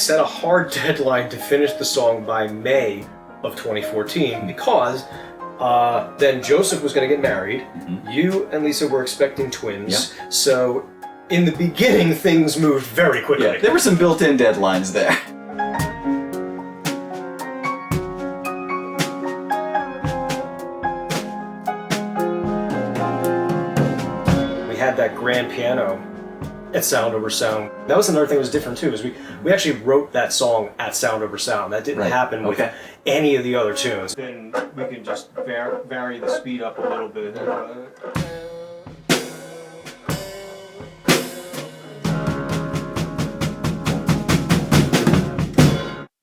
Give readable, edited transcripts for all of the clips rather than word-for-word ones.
set a hard deadline to finish the song by May of 2014 because then Joseph was going to get married. You and Lisa were expecting twins. So in the beginning, things moved very quickly. Yeah, there were some built-in deadlines there. We had that grand piano at Sound Over Sound. That was another thing that was different too, is we actually wrote that song at Sound Over Sound. That didn't happen with any of the other tunes. Then we can just vary the speed up a little bit.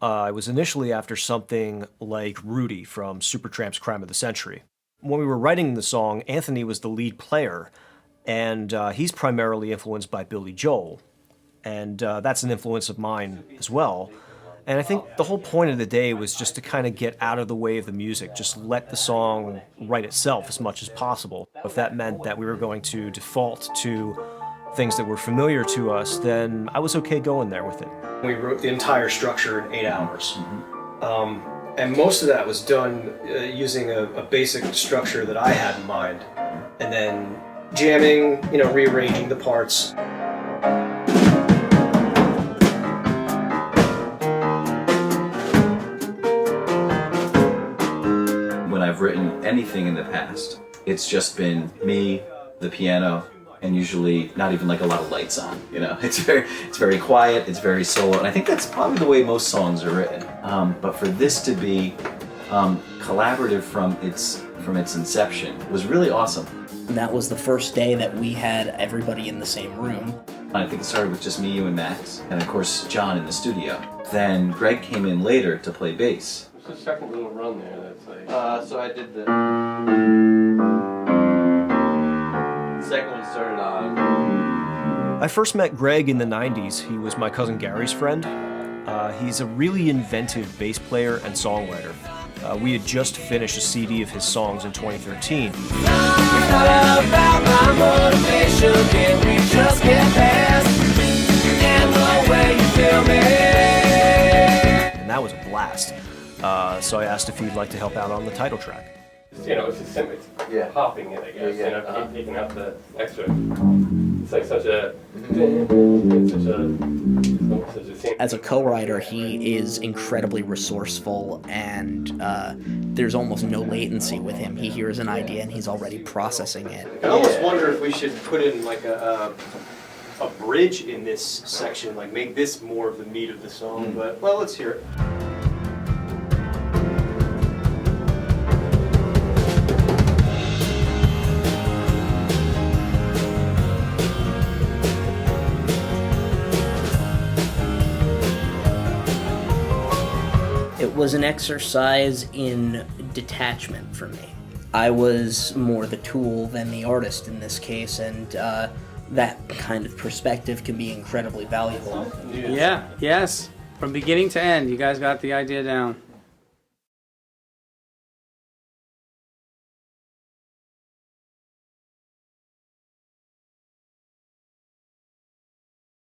I was initially after something like Rudy from Supertramp's Crime of the Century. When we were writing the song, Anthony was the lead player, and he's primarily influenced by Billy Joel, and that's an influence of mine as well. And I think the whole point of the day was just to kind of get out of the way of the music, just let the song write itself as much as possible. If that meant that we were going to default to things that were familiar to us, then I was okay going there with it. We wrote the entire structure in 8 hours. And most of that was done using a basic structure that I had in mind, and then jamming, rearranging the parts. When I've written anything in the past, it's just been me, the piano, and usually not even like a lot of lights on. It's very quiet, it's very solo, and I think that's probably the way most songs are written. But for this to be collaborative from its inception was really awesome. That was the first day that we had everybody in the same room. I think it started with just me, you, and Max, and of course John in the studio. Then Greg came in later to play bass. There's a second little run there that's like... So I did the second one started on. I first met Greg in the 90s. He was my cousin Gary's friend. He's a really inventive bass player and songwriter. We had just finished a CD of his songs in 2013. And that was a blast. So I asked if he'd like to help out on the title track. It's just simple. It's popping it, I guess. Taking out the extra. It's like such a... As a co-writer, he is incredibly resourceful, and there's almost no latency with him. He hears an idea and he's already processing it. I almost wonder if we should put in like a bridge in this section, like make this more of the meat of the song, but well, let's hear it. It was an exercise in detachment for me. I was more the tool than the artist in this case, and that kind of perspective can be incredibly valuable. Yeah, yes. From beginning to end, you guys got the idea down.